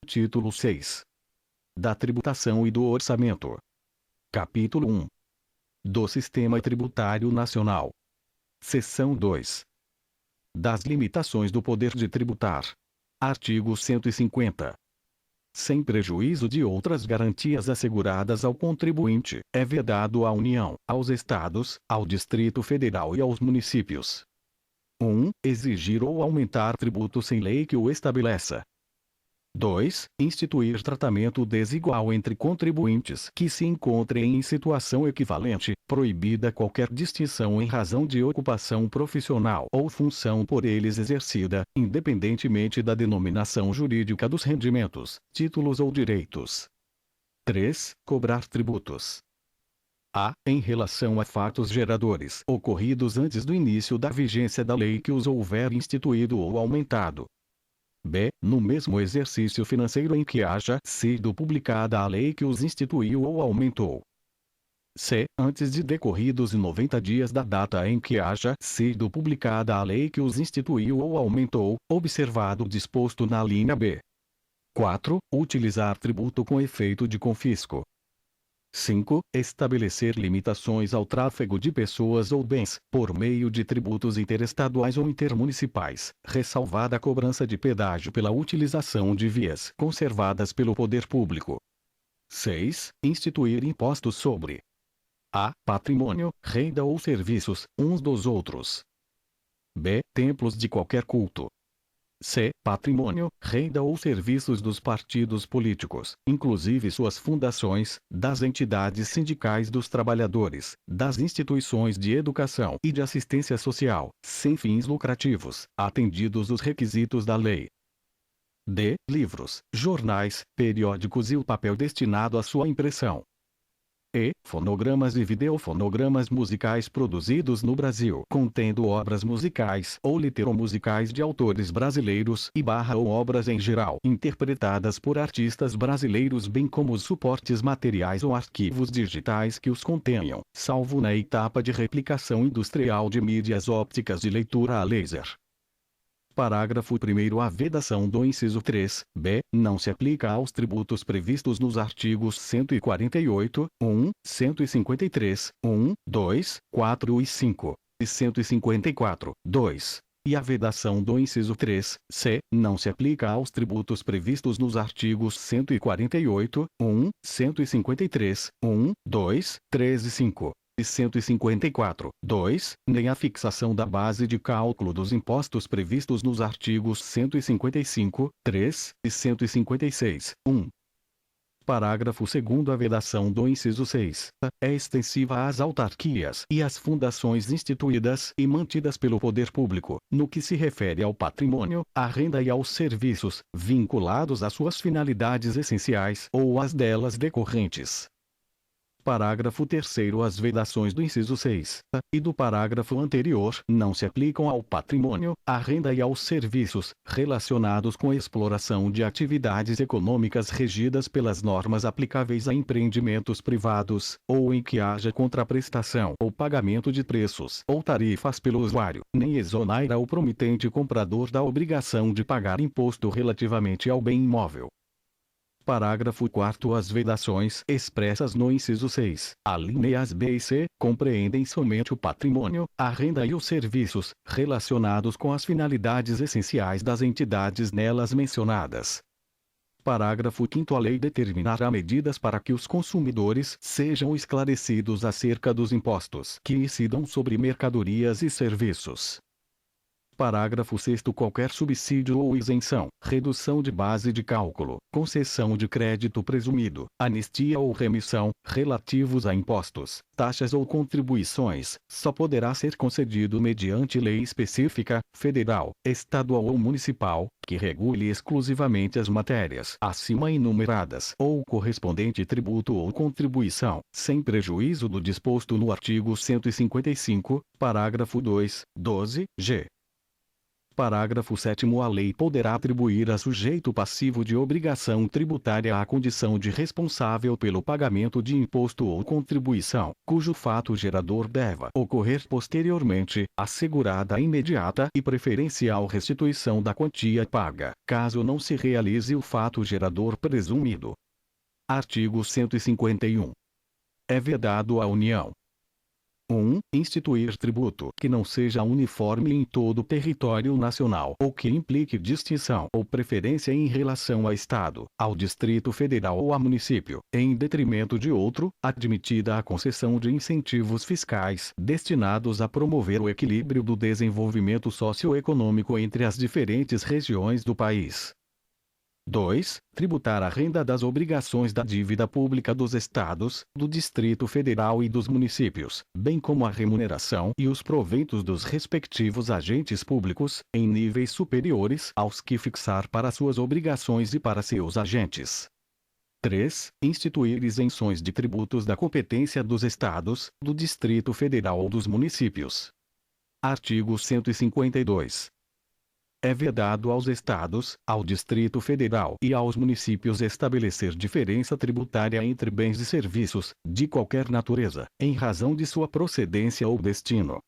Título 6. Da tributação e do orçamento. Capítulo 1. Do Sistema Tributário Nacional. Seção 2. Das limitações do poder de tributar. Artigo 150. Sem prejuízo de outras garantias asseguradas ao contribuinte, é vedado à União, aos Estados, ao Distrito Federal e aos municípios: 1. Exigir ou aumentar tributo sem lei que o estabeleça. 2. Instituir tratamento desigual entre contribuintes que se encontrem em situação equivalente, proibida qualquer distinção em razão de ocupação profissional ou função por eles exercida, independentemente da denominação jurídica dos rendimentos, títulos ou direitos. 3. Cobrar tributos. A. Em relação a fatos geradores ocorridos antes do início da vigência da lei que os houver instituído ou aumentado. B. No mesmo exercício financeiro em que haja sido publicada a lei que os instituiu ou aumentou. C. Antes de decorridos 90 dias da data em que haja sido publicada a lei que os instituiu ou aumentou, observado o disposto na linha B. 4. Utilizar tributo com efeito de confisco. 5. Estabelecer limitações ao tráfego de pessoas ou bens, por meio de tributos interestaduais ou intermunicipais, ressalvada a cobrança de pedágio pela utilização de vias conservadas pelo poder público. 6. Instituir impostos sobre a. Patrimônio, renda ou serviços, uns dos outros. B. Templos de qualquer culto. C. Patrimônio, renda ou serviços dos partidos políticos, inclusive suas fundações, das entidades sindicais dos trabalhadores, das instituições de educação e de assistência social, sem fins lucrativos, atendidos os requisitos da lei. D. Livros, jornais, periódicos e o papel destinado à sua impressão. E. Fonogramas e videofonogramas musicais produzidos no Brasil, contendo obras musicais ou literomusicais de autores brasileiros ou obras em geral interpretadas por artistas brasileiros, bem como os suportes materiais ou arquivos digitais que os contenham, salvo na etapa de replicação industrial de mídias ópticas de leitura a laser. Parágrafo 1º. A vedação do inciso 3, b, não se aplica aos tributos previstos nos artigos 148, 1, 153, 1, 2, 4 e 5, e 154, 2. E a vedação do inciso 3, c, não se aplica aos tributos previstos nos artigos 148, 1, 153, 1, 2, 3 e 5. E 154, 2, nem a fixação da base de cálculo dos impostos previstos nos artigos 155, 3, e 156, 1. Parágrafo 2º. A vedação do inciso 6 é extensiva às autarquias e às fundações instituídas e mantidas pelo poder público, no que se refere ao patrimônio, à renda e aos serviços, vinculados às suas finalidades essenciais ou às delas decorrentes. Parágrafo 3º. As vedações do inciso 6 e do parágrafo anterior não se aplicam ao patrimônio, à renda e aos serviços relacionados com a exploração de atividades econômicas regidas pelas normas aplicáveis a empreendimentos privados, ou em que haja contraprestação ou pagamento de preços ou tarifas pelo usuário, nem exonera o promitente comprador da obrigação de pagar imposto relativamente ao bem imóvel. Parágrafo 4º. As vedações expressas no inciso 6, alíneas B e C, compreendem somente o patrimônio, a renda e os serviços, relacionados com as finalidades essenciais das entidades nelas mencionadas. Parágrafo 5º. A lei determinará medidas para que os consumidores sejam esclarecidos acerca dos impostos que incidam sobre mercadorias e serviços. Parágrafo 6º. Qualquer subsídio ou isenção, redução de base de cálculo, concessão de crédito presumido, anistia ou remissão, relativos a impostos, taxas ou contribuições, só poderá ser concedido mediante lei específica, federal, estadual ou municipal, que regule exclusivamente as matérias acima enumeradas ou o correspondente tributo ou contribuição, sem prejuízo do disposto no artigo 155, parágrafo 2, 12, g. Parágrafo 7º. A lei poderá atribuir a sujeito passivo de obrigação tributária a condição de responsável pelo pagamento de imposto ou contribuição, cujo fato gerador deva ocorrer posteriormente, assegurada a imediata e preferencial restituição da quantia paga, caso não se realize o fato gerador presumido. Artigo 151. É vedado à União: 1. Instituir tributo que não seja uniforme em todo o território nacional ou que implique distinção ou preferência em relação a Estado, ao Distrito Federal ou a município, em detrimento de outro, admitida a concessão de incentivos fiscais destinados a promover o equilíbrio do desenvolvimento socioeconômico entre as diferentes regiões do país. 2. Tributar a renda das obrigações da dívida pública dos Estados, do Distrito Federal e dos municípios, bem como a remuneração e os proventos dos respectivos agentes públicos, em níveis superiores aos que fixar para suas obrigações e para seus agentes. 3. Instituir isenções de tributos da competência dos Estados, do Distrito Federal ou dos municípios. Artigo 152. É vedado aos Estados, ao Distrito Federal e aos municípios estabelecer diferença tributária entre bens e serviços, de qualquer natureza, em razão de sua procedência ou destino,